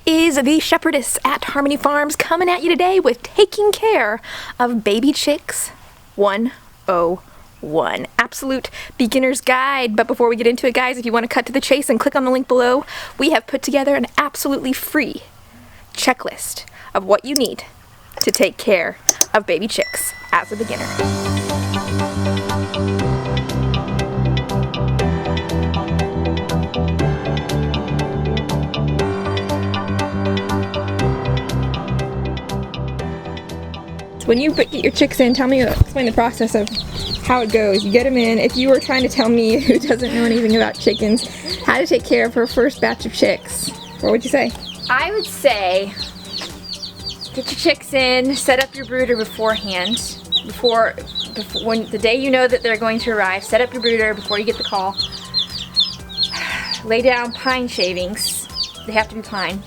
is the Shepherdess at Harmony Farms coming at you today with taking care of baby chicks 101. Absolute beginner's guide. But before we get into it, guys, if you want to cut to the chase and click on the link below, we have put together an absolutely free checklist of what you need to take care of baby chicks as a beginner. When you get your chicks in, explain the process of how it goes. You get them in. If you were trying to tell me, who doesn't know anything about chickens, how to take care of her first batch of chicks, what would you say? I would say get your chicks in, set up your brooder beforehand. When the day you know that they're going to arrive, set up your brooder before you get the call. Lay down pine shavings. They have to be pine.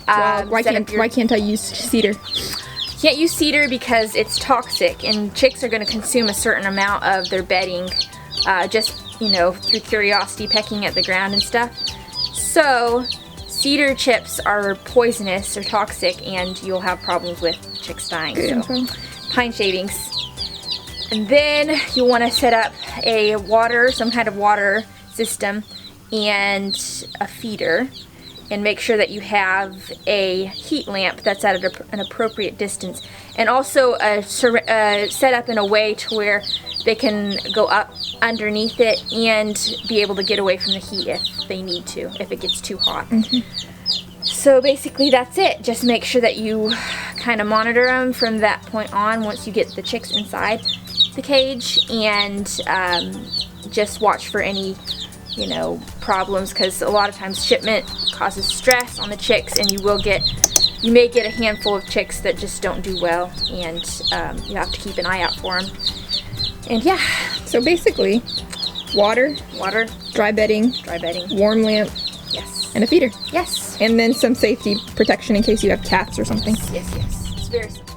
Why can't I use cedar? Can't use cedar because it's toxic, and chicks are going to consume a certain amount of their bedding, just, you know, through curiosity, pecking at the ground and stuff. So cedar chips are poisonous or toxic, and you'll have problems with chicks dying. So pine shavings. And then you'll want to set up some kind of water system and a feeder. And make sure that you have a heat lamp that's at an appropriate distance, and also set up in a way to where they can go up underneath it and be able to get away from the heat if they need to, if it gets too hot. So basically that's it. Just make sure that you kind of monitor them from that point on once you get the chicks inside the cage, and just watch for any problems, because a lot of times shipment causes stress on the chicks, and you may get a handful of chicks that just don't do well, and you have to keep an eye out for them. And yeah, so basically water, dry bedding, warm lamp, yes, and a feeder, yes, and then some safety protection in case you have cats or something. Yes, it's very simple.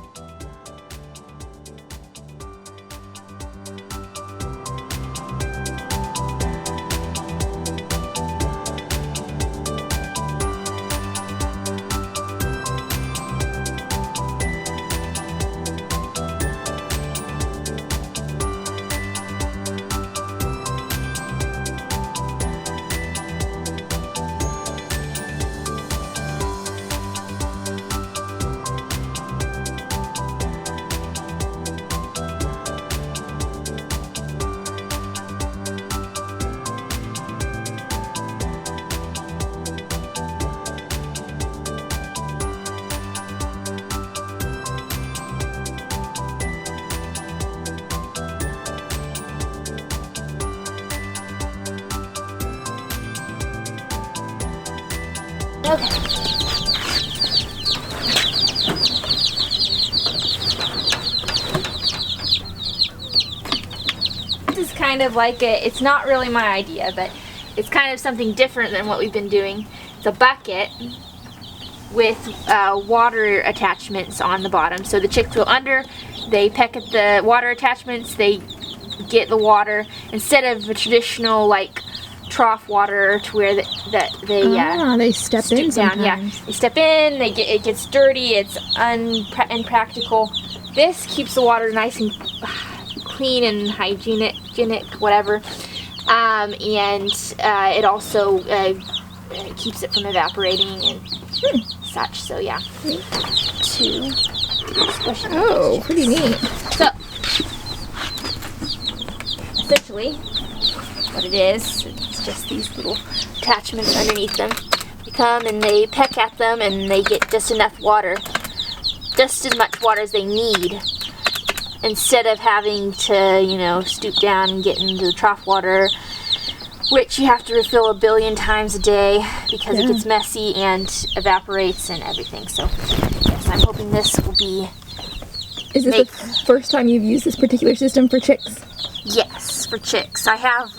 Okay. This is kind of like it's not really my idea, but it's kind of something different than what we've been doing. It's a bucket with water attachments on the bottom. So the chicks go under, they peck at the water attachments, they get the water, instead of a traditional like trough water to where they step in down. sometimes. Yeah, they step in, it gets dirty, it's impractical. This keeps the water nice and clean and hygienic, whatever, and it also keeps it from evaporating and such. So yeah, oh, pretty neat. So essentially what it is, it's just these little attachments underneath them. They come and they peck at them, and they get just enough water, just as much water as they need, instead of having to, stoop down and get into the trough water, which you have to refill a billion times a day because it gets messy and evaporates and everything. So yes, I'm hoping this will be... Is this the first time you've used this particular system for chicks? Yes, for chicks. I have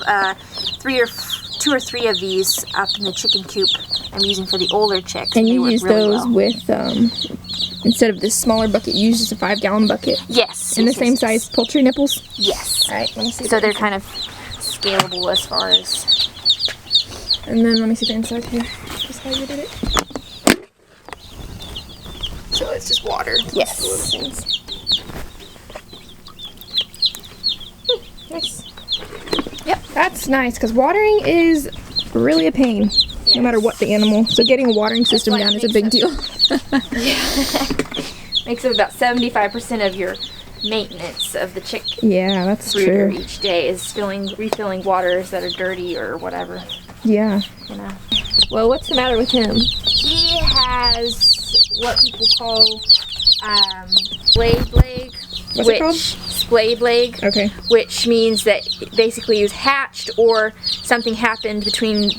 two or three of these up in the chicken coop I'm using for the older chicks. And you use those with, instead of this smaller bucket, you use just a 5-gallon bucket? Yes. And the same size poultry nipples? Yes. Alright, let me see. So they're kind of scalable as far as... And then let me see the inside here. Just how you did it. it's just water. Yes. Nice. Yep, that's nice because watering is really a pain, no matter what the animal. So getting a watering system down is a big deal. Makes up about 75% of your maintenance of the chick Yeah, that's brooder true. each day is refilling waters that are dirty or whatever. Yeah. You know. Well, what's the matter with him? He has what people call splayed leg. What's it called? Splayed leg. Okay. Which means that basically he was hatched or something happened between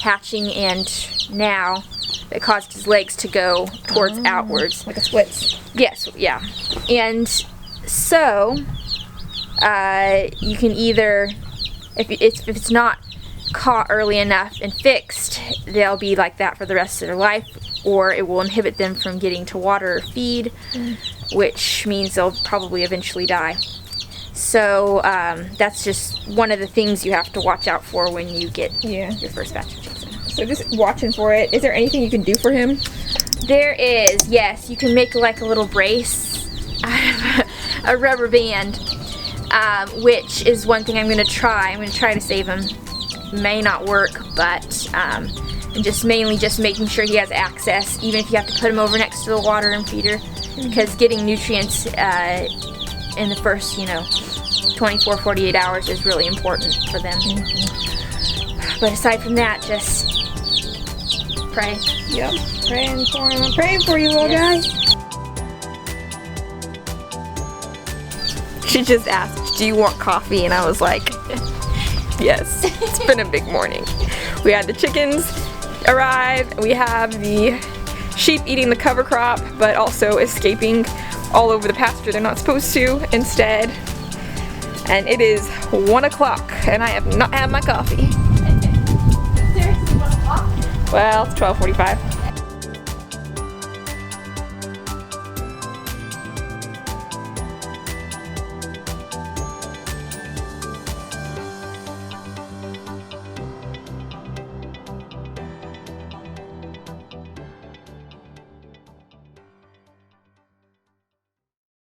hatching and now that caused his legs to go towards outwards. Like a splits. Yes, yeah. And so, you can either, if it's not caught early enough and fixed, they'll be like that for the rest of their life, or it will inhibit them from getting to water or feed, which means they'll probably eventually die. So, that's just one of the things you have to watch out for when you get your first batch of chicks in. So just watching for it. Is there anything you can do for him? There is, yes. You can make like a little brace out of a rubber band, which is one thing I'm going to try. I'm going to try to save him. May not work, but just mainly just making sure he has access, even if you have to put him over next to the water and feeder, because getting nutrients in the first, 24, 48 hours is really important for them. But aside from that, just pray. Yep. Praying for him. I'm praying for you, little guy. She just asked, do you want coffee? And I was like, yes. It's been a big morning. We had the chickens arrive. We have the sheep eating the cover crop, but also escaping all over the pasture they're not supposed to instead. And it is 1 o'clock, and I have not had my coffee. Seriously, 1 o'clock? Well, it's 12:45.